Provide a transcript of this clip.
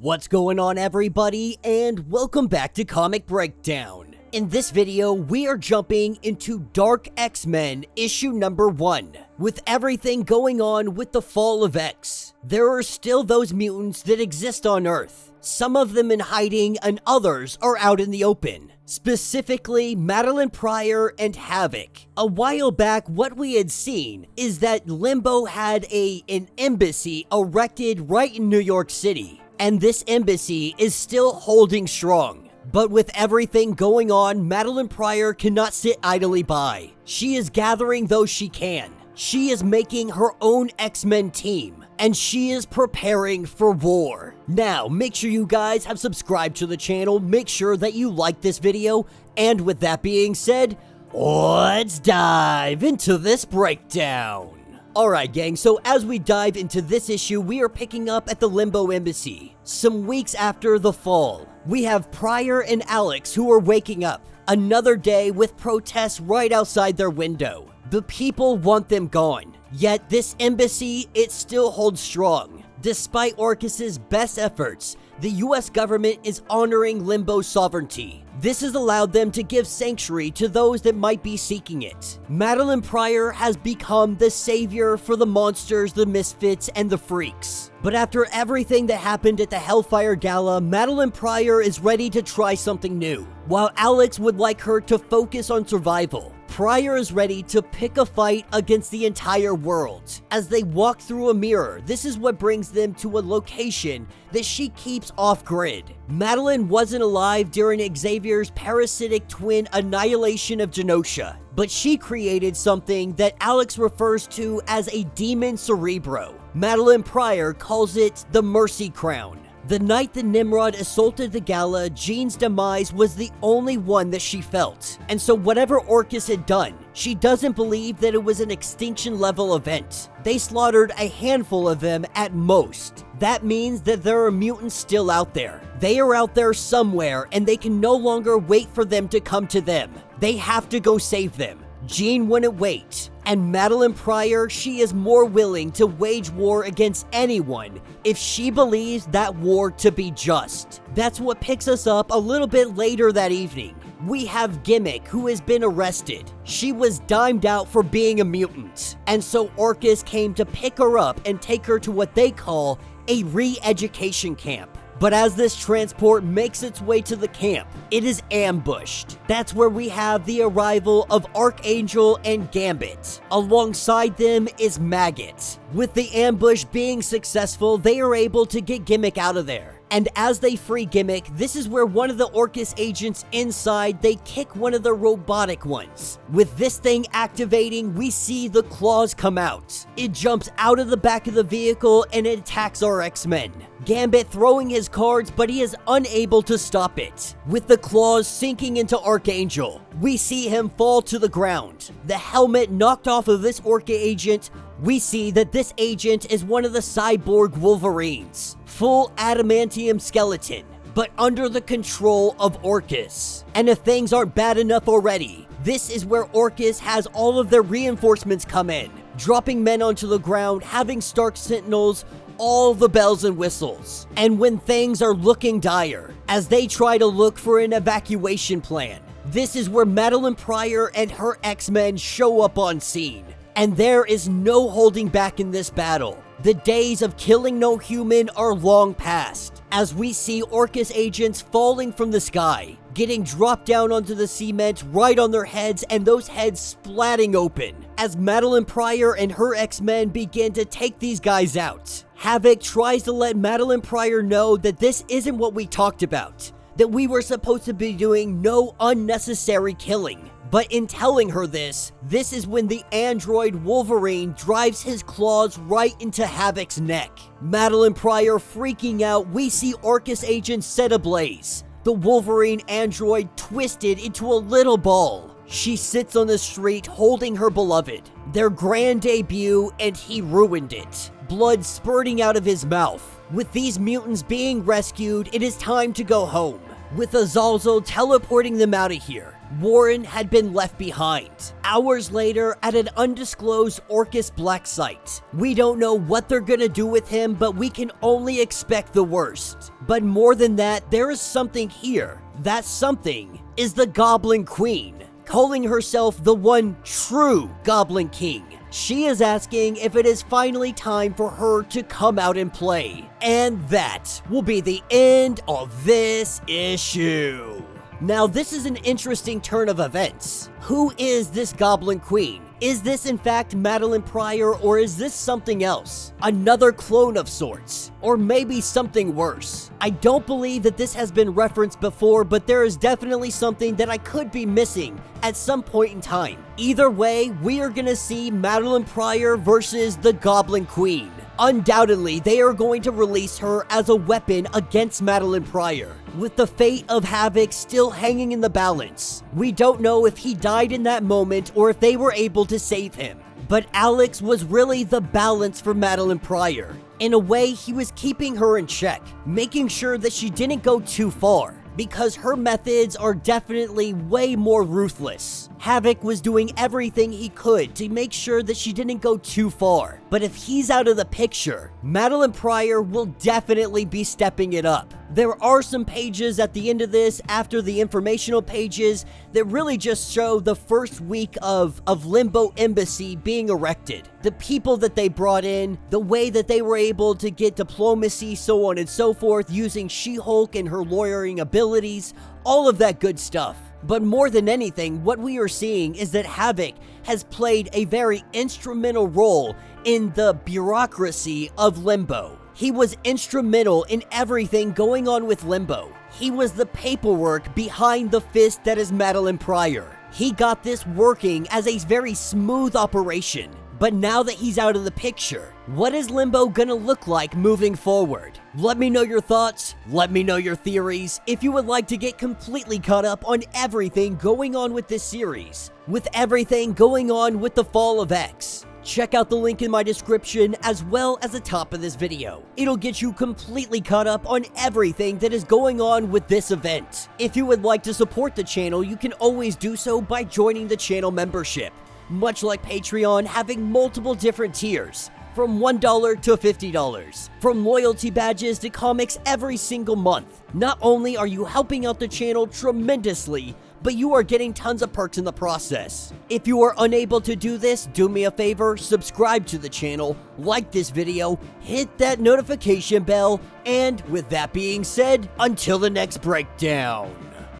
What's going on, everybody, and welcome back to Comic Breakdown. In this video, we are jumping into Dark X-Men issue number 1. With everything going on with the fall of X, there are still those mutants that exist on Earth. Some of them in hiding and others are out in the open. Specifically, MADELYNE PRYOR and HAVOK. A while back, what we had seen is that Limbo had an embassy erected right in New York City. And this embassy is still holding strong. But with everything going on, MADELYNE PRYOR cannot sit idly by. She is gathering those she can. She is making her own X-Men team. And she is preparing for war. Now, make sure you guys have subscribed to the channel. Make sure that you like this video. And with that being said, let's dive into this breakdown. Alright gang, so as we dive into this issue, we are picking up at the Limbo Embassy. Some weeks after the fall, we have Pryor and Alex who are waking up. Another day with protests right outside their window. The people want them gone. Yet this embassy, it still holds strong. Despite Orcus's best efforts, the US government is honoring Limbo's sovereignty. This has allowed them to give sanctuary to those that might be seeking it. MADELYNE PRYOR has become the savior for the monsters, the misfits, and the freaks. But after everything that happened at the Hellfire Gala, MADELYNE PRYOR is ready to try something new. While Alex would like her to focus on survival, Pryor is ready to pick a fight against the entire world. As they walk through a mirror, this is what brings them to a location that she keeps off-grid. MADELYNE wasn't alive during Xavier's parasitic twin annihilation of Genosha, but she created something that Alex refers to as a demon cerebro. MADELYNE PRYOR calls it the Mercy Crown. The night that Nimrod assaulted the gala, Jean's demise was the only one that she felt. And so whatever Orcus had done, she doesn't believe that it was an extinction-level event. They slaughtered a handful of them at most. That means that there are mutants still out there. They are out there somewhere, and they can no longer wait for them to come to them. They have to go save them. Jean wouldn't wait. And MADELYNE PRYOR, she is more willing to wage war against anyone if she believes that war to be just. That's what picks us up a little bit later that evening. We have GIMMICK, who has been arrested. She was dimed out for being a mutant. And so Orcus came to pick her up and take her to what they call a re-education camp. But as this transport makes its way to the camp, it is ambushed. That's where we have the arrival of Archangel and Gambit. Alongside them is Maggot. With the ambush being successful, they are able to get GIMMICK out of there. And as they free GIMMICK, this is where one of the Orcus agents inside, they kick one of the robotic ones. With this thing activating, we see the claws come out. It jumps out of the back of the vehicle and it attacks our X-Men. Gambit throwing his cards, but he is unable to stop it. With the claws sinking into Archangel, we see him fall to the ground. The helmet knocked off of this Orca agent. We see that this agent is one of the cyborg Wolverines. Full adamantium skeleton, but under the control of Orcus. And if things aren't bad enough already, this is where Orcus has all of their reinforcements come in, dropping men onto the ground, having Stark Sentinels, all the bells and whistles. And when things are looking dire, as they try to look for an evacuation plan, this is where MADELYNE PRYOR and her X-Men show up on scene. And there is no holding back in this battle. The days of killing no human are long past, as we see Orcus agents falling from the sky, getting dropped down onto the cement right on their heads, and those heads splatting open, as MADELYNE PRYOR and her X-Men begin to take these guys out. HAVOK tries to let MADELYNE PRYOR know that this isn't what we talked about, that we were supposed to be doing no unnecessary killing. But in telling her this is when the android Wolverine drives his claws right into HAVOK's neck. MADELYNE PRYOR freaking out, we see Orcus agents set ablaze. The Wolverine android twisted into a little ball. She sits on the street holding her beloved. Their grand debut, and he ruined it. Blood spurting out of his mouth. With these mutants being rescued, it is time to go home. With Azalzel teleporting them out of here. Warren had been left behind. Hours later, at an undisclosed Orcus Black site. We don't know what they're gonna do with him, but we can only expect the worst. But more than that, there is something here. That something is the Goblin Queen, calling herself the one true Goblin King. She is asking if it is finally time for her to come out and play. And that will be the end of this issue. Now, this is an interesting turn of events. Who is this Goblin Queen? Is this in fact MADELYNE Pryor, or is this something else? Another clone of sorts? Or maybe something worse? I don't believe that this has been referenced before, but there is definitely something that I could be missing at some point in time. Either way, we are gonna see MADELYNE Pryor versus the Goblin Queen. Undoubtedly, they are going to release her as a weapon against MADELYNE Pryor, with the fate of Havok still hanging in the balance. We don't know if he died in that moment or if they were able to save him. But Alex was really the balance for MADELYNE Pryor. In a way, he was keeping her in check, making sure that she didn't go too far, because her methods are definitely way more ruthless. Havok was doing everything he could to make sure that she didn't go too far. But if he's out of the picture, MADELYNE Pryor will definitely be stepping it up. There are some pages at the end of this, after the informational pages, that really just show the first week of Limbo Embassy being erected. The people that they brought in, the way that they were able to get diplomacy, so on and so forth, using She-Hulk and her lawyering abilities, all of that good stuff. But more than anything, what we are seeing is that Havok has played a very instrumental role in the bureaucracy of Limbo. He was instrumental in everything going on with Limbo. He was the paperwork behind the fist that is MADELYNE Pryor. He got this working as a very smooth operation. But now that he's out of the picture, what is Limbo gonna look like moving forward? Let me know your thoughts, let me know your theories. If you would like to get completely caught up on everything going on with this series, with everything going on with the Fall of X, check out the link in my description as well as the top of this video. It'll get you completely caught up on everything that is going on with this event. If you would like to support the channel, you can always do so by joining the channel membership. Much like Patreon, having multiple different tiers, from $1 to $50, from loyalty badges to comics every single month. Not only are you helping out the channel tremendously, but you are getting tons of perks in the process. If you are unable to do this, do me a favor, subscribe to the channel, like this video, hit that notification bell, and with that being said, until the next breakdown.